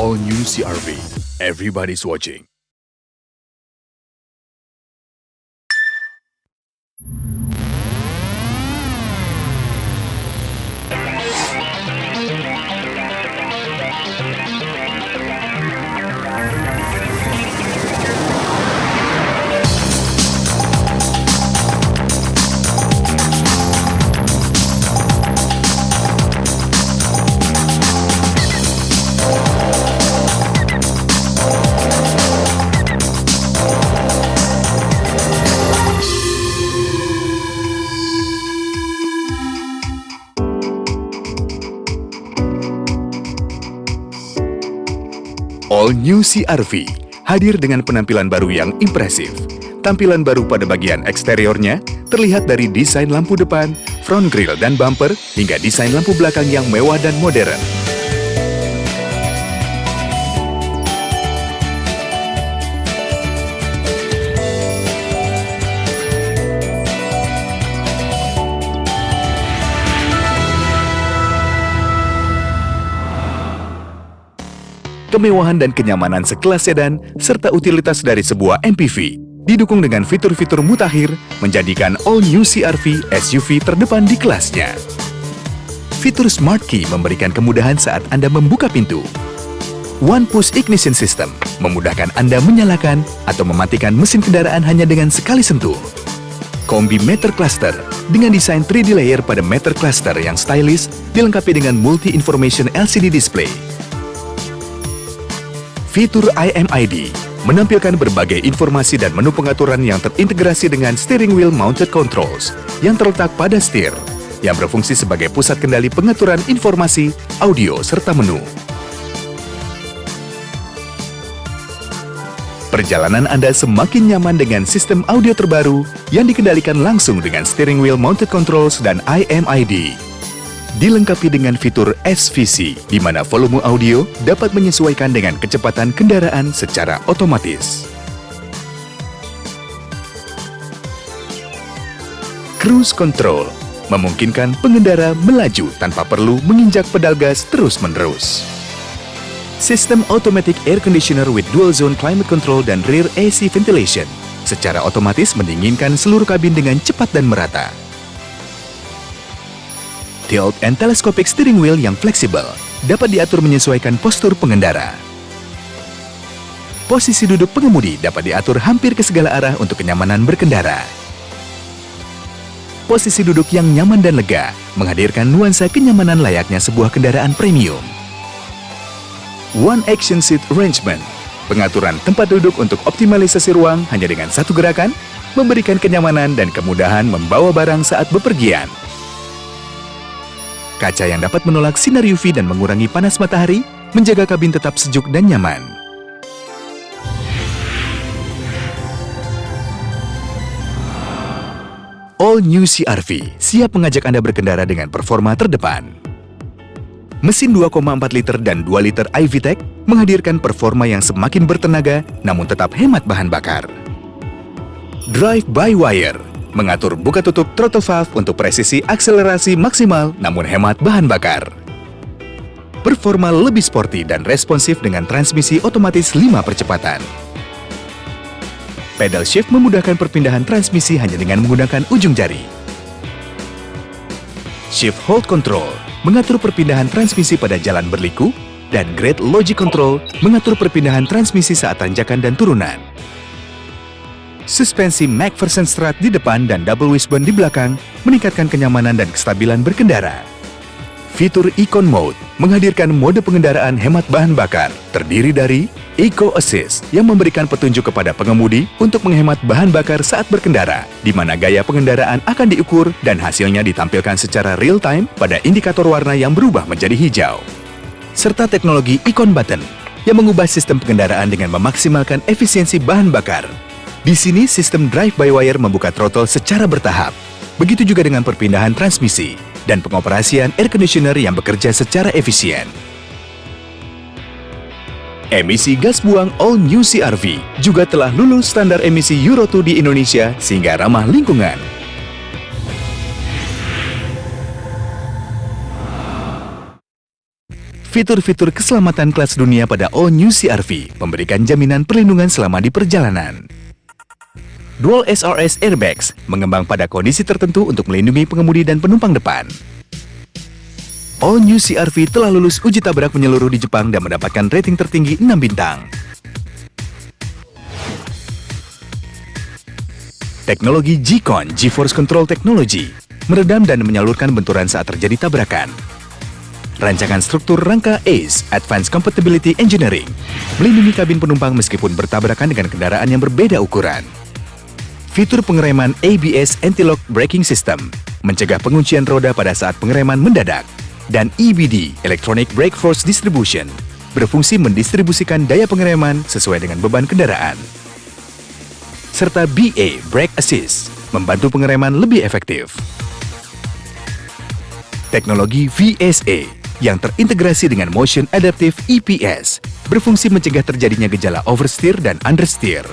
All new CR-V. Everybody's watching. All new CR-V hadir dengan penampilan baru yang impresif. Tampilan baru pada bagian eksteriornya terlihat dari desain lampu depan, front grille dan bumper, hingga desain lampu belakang yang mewah dan modern. Kemewahan dan kenyamanan sekelas sedan, serta utilitas dari sebuah MPV, didukung dengan fitur-fitur mutakhir, menjadikan all new CR-V SUV terdepan di kelasnya. Fitur Smart Key memberikan kemudahan saat Anda membuka pintu. One Push Ignition System memudahkan Anda menyalakan atau mematikan mesin kendaraan hanya dengan sekali sentuh. Kombi Matter Cluster dengan desain 3D layer pada Matter Cluster yang stylish, dilengkapi dengan multi-information LCD display. Fitur IMID menampilkan berbagai informasi dan menu pengaturan yang terintegrasi dengan steering wheel mounted controls yang terletak pada setir, yang berfungsi sebagai pusat kendali pengaturan informasi, audio, serta menu. Perjalanan Anda semakin nyaman dengan sistem audio terbaru yang dikendalikan langsung dengan steering wheel mounted controls dan IMID. Dilengkapi dengan fitur SVC, di mana volume audio dapat menyesuaikan dengan kecepatan kendaraan secara otomatis. Cruise Control memungkinkan pengendara melaju tanpa perlu menginjak pedal gas terus-menerus. Sistem Automatic Air Conditioner with Dual Zone Climate Control dan Rear AC Ventilation secara otomatis mendinginkan seluruh kabin dengan cepat dan merata. Tilt and telescopic steering wheel yang fleksibel dapat diatur menyesuaikan postur pengendara. Posisi duduk pengemudi dapat diatur hampir ke segala arah untuk kenyamanan berkendara. Posisi duduk yang nyaman dan lega menghadirkan nuansa kenyamanan layaknya sebuah kendaraan premium. One Action Seat Arrangement, pengaturan tempat duduk untuk optimalisasi ruang hanya dengan satu gerakan, memberikan kenyamanan dan kemudahan membawa barang saat bepergian. Kaca yang dapat menolak sinar UV dan mengurangi panas matahari, menjaga kabin tetap sejuk dan nyaman. All new CR-V siap mengajak Anda berkendara dengan performa terdepan. Mesin 2,4 liter dan 2 liter iVTEC menghadirkan performa yang semakin bertenaga namun tetap hemat bahan bakar. Drive-by-wire mengatur buka tutup throttle valve untuk presisi akselerasi maksimal namun hemat bahan bakar. Performa lebih sporty dan responsif dengan transmisi otomatis 5 percepatan. Pedal shift memudahkan perpindahan transmisi hanya dengan menggunakan ujung jari. Shift hold control mengatur perpindahan transmisi pada jalan berliku, dan Grade Logic Control mengatur perpindahan transmisi saat tanjakan dan turunan. Suspensi McPherson Strut di depan dan double wishbone di belakang meningkatkan kenyamanan dan kestabilan berkendara. Fitur Econ Mode menghadirkan mode pengendaraan hemat bahan bakar terdiri dari Eco Assist yang memberikan petunjuk kepada pengemudi untuk menghemat bahan bakar saat berkendara, di mana gaya pengendaraan akan diukur dan hasilnya ditampilkan secara real-time pada indikator warna yang berubah menjadi hijau. Serta teknologi Econ Button yang mengubah sistem pengendaraan dengan memaksimalkan efisiensi bahan bakar. Di sini, sistem drive-by-wire membuka throttle secara bertahap. Begitu juga dengan perpindahan transmisi dan pengoperasian air conditioner yang bekerja secara efisien. Emisi gas buang All New CR-V juga telah lulus standar emisi Euro 2 di Indonesia sehingga ramah lingkungan. Fitur-fitur keselamatan kelas dunia pada All New CR-V memberikan jaminan perlindungan selama di perjalanan. Dual SRS Airbags mengembang pada kondisi tertentu untuk melindungi pengemudi dan penumpang depan. All New CR-V telah lulus uji tabrak menyeluruh di Jepang dan mendapatkan rating tertinggi 6 bintang. Teknologi G-Con GeForce Control Technology meredam dan menyalurkan benturan saat terjadi tabrakan. Rancangan struktur rangka ACE Advanced Compatibility Engineering melindungi kabin penumpang meskipun bertabrakan dengan kendaraan yang berbeda ukuran. Fitur pengereman ABS Anti-Lock Braking System mencegah penguncian roda pada saat pengereman mendadak, dan EBD Electronic Brake Force Distribution berfungsi mendistribusikan daya pengereman sesuai dengan beban kendaraan. Serta BA Brake Assist membantu pengereman lebih efektif. Teknologi VSA yang terintegrasi dengan Motion Adaptive EPS berfungsi mencegah terjadinya gejala oversteer dan understeer.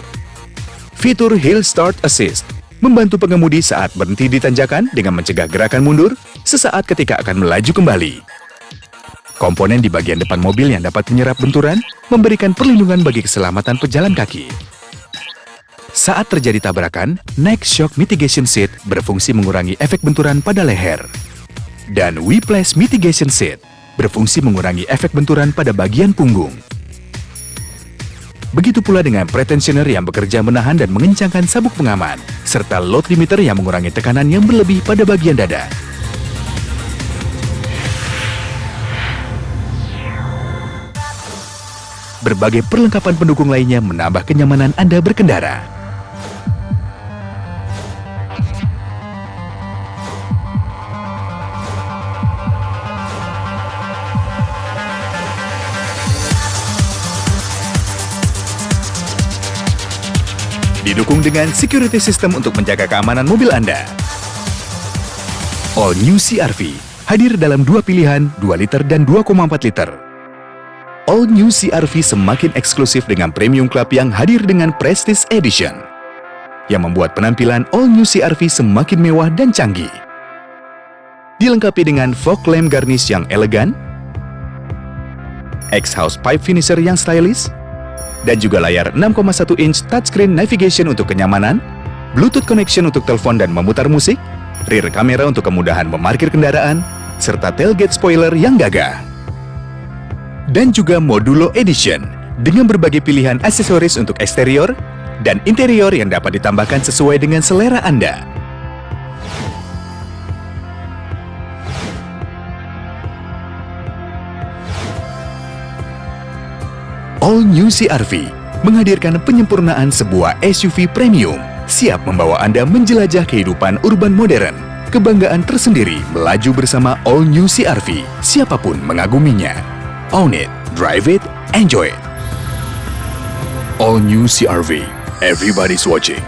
Fitur Hill Start Assist membantu pengemudi saat berhenti di tanjakan dengan mencegah gerakan mundur sesaat ketika akan melaju kembali. Komponen di bagian depan mobil yang dapat menyerap benturan memberikan perlindungan bagi keselamatan pejalan kaki. Saat terjadi tabrakan, Neck Shock Mitigation Seat berfungsi mengurangi efek benturan pada leher. Dan Whiplash Mitigation Seat berfungsi mengurangi efek benturan pada bagian punggung. Begitu pula dengan pretensioner yang bekerja menahan dan mengencangkan sabuk pengaman, serta load limiter yang mengurangi tekanan yang berlebih pada bagian dada. Berbagai perlengkapan pendukung lainnya menambah kenyamanan Anda berkendara. Didukung dengan security system untuk menjaga keamanan mobil Anda. All New CR-V hadir dalam dua pilihan 2 liter dan 2,4 liter. All New CR-V semakin eksklusif dengan Premium Club yang hadir dengan Prestige Edition, yang membuat penampilan All New CR-V semakin mewah dan canggih. Dilengkapi dengan fog lamp garnish yang elegan, exhaust pipe finisher yang stylish, dan juga layar 6,1 inch touchscreen navigation untuk kenyamanan, Bluetooth connection untuk telepon dan memutar musik, rear kamera untuk kemudahan memarkir kendaraan, serta tailgate spoiler yang gagah. Dan juga Modulo Edition dengan berbagai pilihan aksesoris untuk eksterior dan interior yang dapat ditambahkan sesuai dengan selera Anda. All New CR-V menghadirkan penyempurnaan sebuah SUV premium, siap membawa Anda menjelajah kehidupan urban modern. Kebanggaan tersendiri melaju bersama All New CR-V, siapapun mengaguminya. Own it, drive it, enjoy it. All New CR-V, everybody's watching.